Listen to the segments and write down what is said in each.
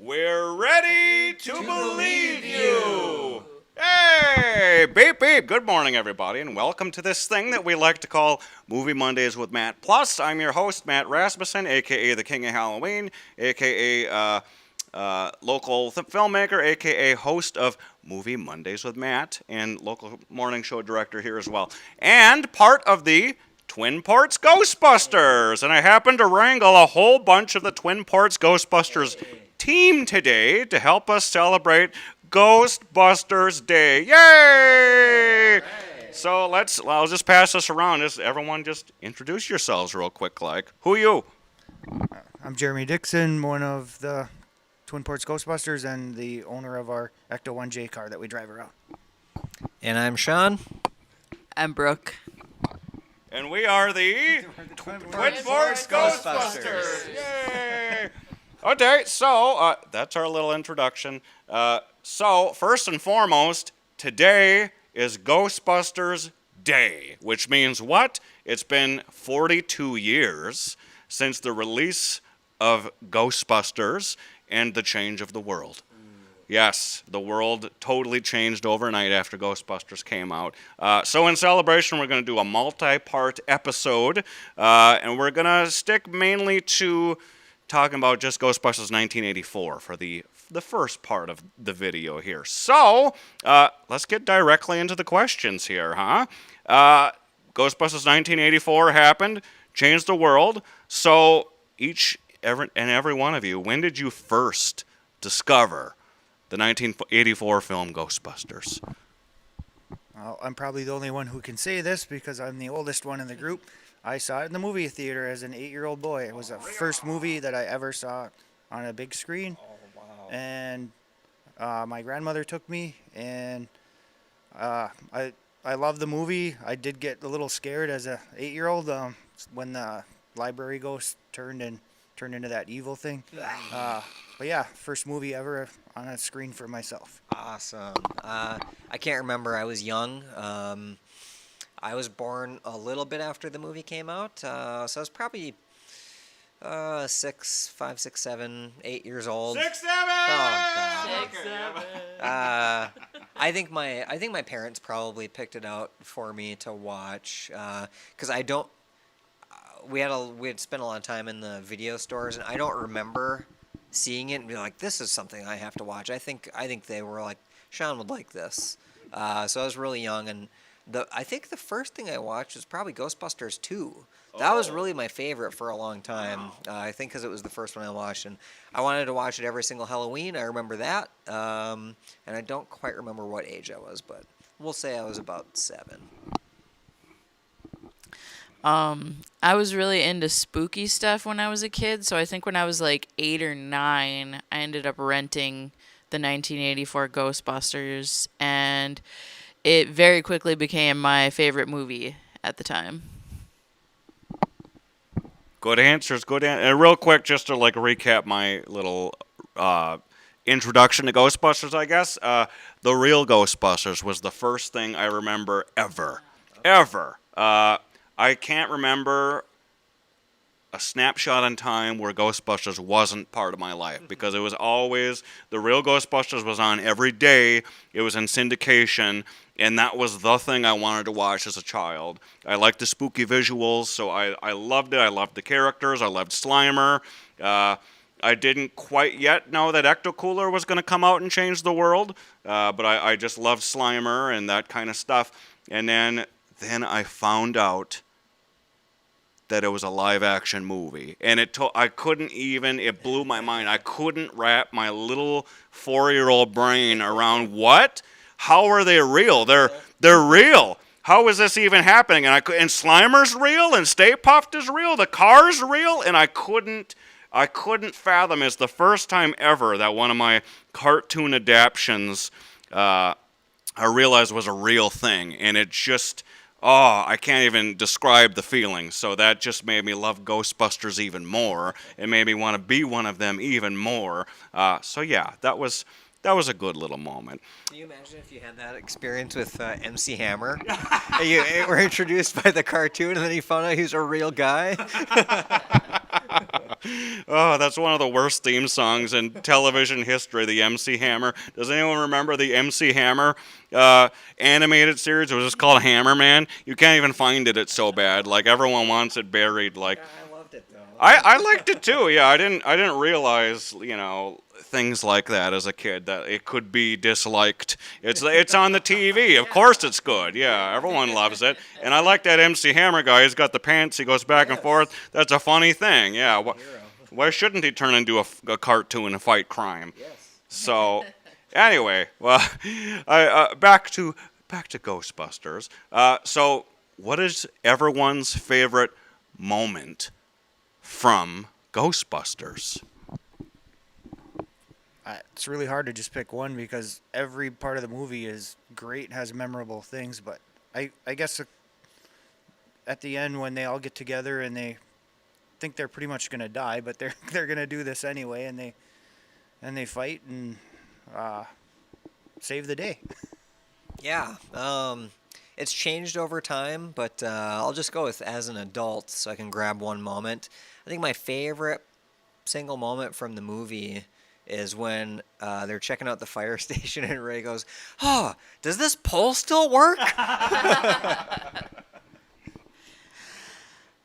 We're ready to believe you. Hey, beep, beep. Good morning, everybody, and welcome to this thing that we like to call Movie Mondays with Matt. Plus, I'm your host, Matt Rasmussen, a.k.a. the King of Halloween, a.k.a. Local filmmaker, a.k.a. host of Movie Mondays with Matt, and local morning show director here as well. And part of the Twin Ports Ghostbusters. And I happened to wrangle a whole bunch of the Twin Ports Ghostbusters team today to help us celebrate Ghostbusters Day. Yay! So I'll just pass this around. Everyone just introduce yourselves real quick. Like, who are you? I'm Jeremy Dickson, one of the Twin Ports Ghostbusters and the owner of our Ecto 1J car that we drive around. And I'm Sean. I'm Brooke. And we are the Twin Ports Ghostbusters. Yay! Okay, so that's our little introduction. So first and foremost, today is Ghostbusters Day, which means what? It's been 42 years since the release of Ghostbusters and the change of the world. Yes, the world totally changed overnight after Ghostbusters came out. So in celebration, we're going to do a multi-part episode, and we're going to stick mainly to talking about just Ghostbusters 1984 for the first part of the video here. So let's get directly into the questions here, huh? Ghostbusters 1984 happened, changed the world. So every one of you, when did you first discover the 1984 film Ghostbusters? Well, I'm probably the only one who can say this because I'm the oldest one in the group. I saw it in the movie theater as an 8-year-old boy. It was the first movie that I ever saw on a big screen. Oh, wow. And my grandmother took me, and I loved the movie. I did get a little scared as a 8-year-old when the library ghost turned into that evil thing. But yeah, first movie ever on a screen for myself. Awesome. I can't remember. I was young. I was born a little bit after the movie came out, so I was probably 5, 6, 7, 8 years old. 6, 7. Oh God. 6, 7. I think my parents probably picked it out for me to watch because I don't. We had spent a lot of time in the video stores, and I don't remember seeing it and be like, this is something I have to watch. I think they were like, Sean would like this. So I was really young, and I think the first thing I watched was probably Ghostbusters 2. That was really my favorite for a long time. I think because it was the first one I watched, and I wanted to watch it every single Halloween. I remember that, and I don't quite remember what age I was, but we'll say I was about 7. I was really into spooky stuff when I was a kid, so I think when I was like 8 or 9, I ended up renting the 1984 Ghostbusters, and it very quickly became my favorite movie at the time. Good answers, good And real quick, just to recap my little introduction to Ghostbusters, I guess. The real Ghostbusters was the first thing I remember ever. I can't remember a snapshot in time where Ghostbusters wasn't part of my life because it was always, the real Ghostbusters was on every day. It was in syndication, and that was the thing I wanted to watch as a child. I liked the spooky visuals, so I loved it. I loved the characters. I loved Slimer. I didn't quite yet know that Ecto Cooler was going to come out and change the world, but I just loved Slimer and that kind of stuff. And then I found out that it was a live-action movie, and it blew my mind. I couldn't wrap my little 4-year-old brain around what? How are they real? They're real. How is this even happening? And Slimer's real, and Stay Puft is real, the car's real, and I couldn't fathom. It's the first time ever that one of my cartoon adaptions I realized was a real thing, and it just. Oh, I can't even describe the feeling. So that just made me love Ghostbusters even more. It made me want to be one of them even more. So yeah, that was a good little moment. Can you imagine if you had that experience with MC Hammer? You were introduced by the cartoon, and then you found out he was a real guy. Oh, that's one of the worst theme songs in television history, the MC Hammer. Does anyone remember the MC Hammer animated series? It was just called Hammer Man. You can't even find it. It's so bad. Like, everyone wants it buried. Like, I loved it though. I liked it too. Yeah, I didn't realize, things like that as a kid, that it could be disliked. It's on the TV. Of course it's good. Yeah, everyone loves it. And I like that MC Hammer guy. He's got the pants. He goes back and forth. That's a funny thing. Yeah. Why shouldn't he turn into a cartoon and fight crime? Yes. So, anyway, well, back to Ghostbusters. So, what is everyone's favorite moment from Ghostbusters? It's really hard to just pick one because every part of the movie is great and has memorable things. But I guess at the end when they all get together and they think they're pretty much gonna die, but they're gonna do this anyway, and they fight and save the day. Yeah. It's changed over time, but I'll just go with as an adult so I can grab one moment. I think my favorite single moment from the movie is when they're checking out the fire station and Ray goes, "Oh, does this pole still work?"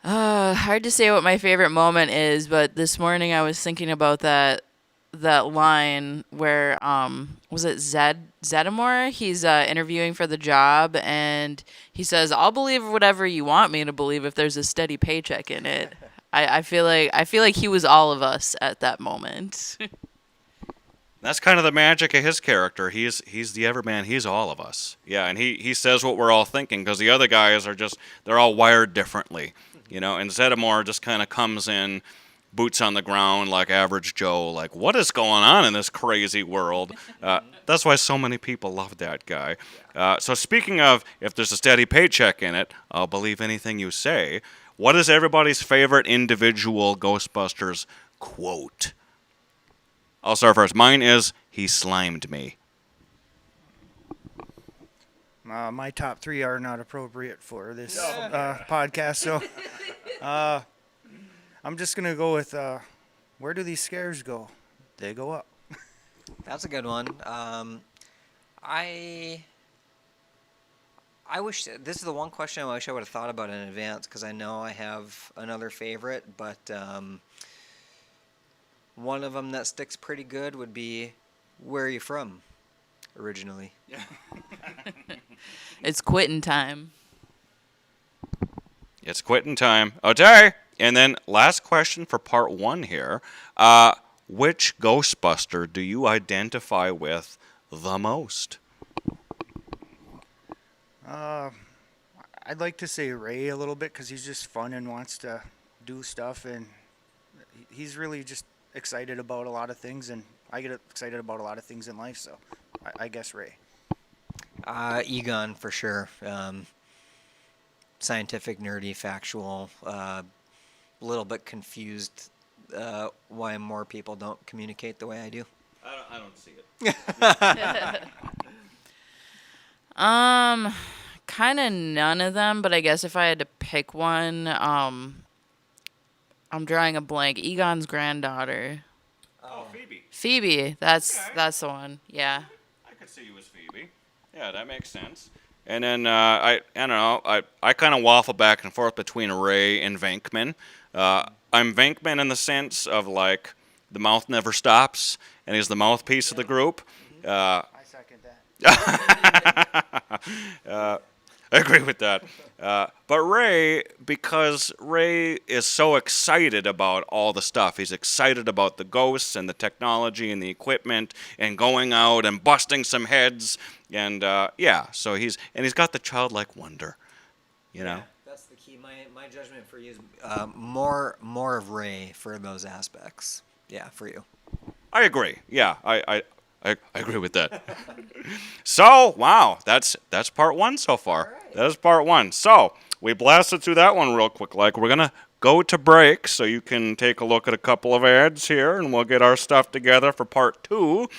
Hard to say what my favorite moment is, but this morning I was thinking about that line where was it Zeddemore? He's interviewing for the job and he says, "I'll believe whatever you want me to believe if there's a steady paycheck in it." I feel like he was all of us at that moment. That's kind of the magic of his character. He's the Everman. He's all of us. Yeah, and he says what we're all thinking because the other guys they're all wired differently, And Zeddemore just kind of comes in, boots on the ground like average Joe, like, what is going on in this crazy world? That's why so many people love that guy. So speaking of, if there's a steady paycheck in it, I'll believe anything you say. What is everybody's favorite individual Ghostbusters quote? I'll start first. Mine is, "He slimed me." My top three are not appropriate for this podcast, so I'm just gonna go with where do these scares go? They go up. That's a good one. I wish this is the one question I wish I would have thought about in advance because I know I have another favorite, but one of them that sticks pretty good would be, "Where are you from, originally?" It's quitting time. It's quitting time. Okay. And then last question for part one here. Which Ghostbuster do you identify with the most? I'd like to say Ray a little bit because he's just fun and wants to do stuff, and he's really just excited about a lot of things, and I get excited about a lot of things in life, so I guess Ray. Egon for sure. Scientific, nerdy, factual. A little bit confused why more people don't communicate the way I do. I don't see it. Kind of none of them, but I guess if I had to pick one, I'm drawing a blank. Egon's granddaughter. Oh, Phoebe. Phoebe, that's the one. Yeah. I could see you as Phoebe. Yeah, that makes sense. And then I don't know. I kind of waffle back and forth between Ray and Venkman. I'm Venkman in the sense of like the mouth never stops, and he's the mouthpiece of the group. I second that. I agree with that. But Ray, because Ray is so excited about all the stuff. He's excited about the ghosts and the technology and the equipment and going out and busting some heads. And so he's got the childlike wonder, Yeah, that's the key. My judgment for you is more of Ray for those aspects. Yeah, for you. I agree. Yeah, I agree with that. So, wow, that's part one so far. All right. That is part one. So, we blasted through that one real quick. Like, we're going to go to break so you can take a look at a couple of ads here, and we'll get our stuff together for part two,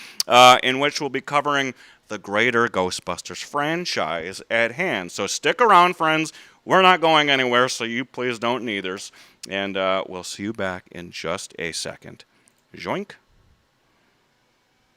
in which we'll be covering the greater Ghostbusters franchise at hand. So, stick around, friends. We're not going anywhere, so you please don't neithers. And we'll see you back in just a second. Joink.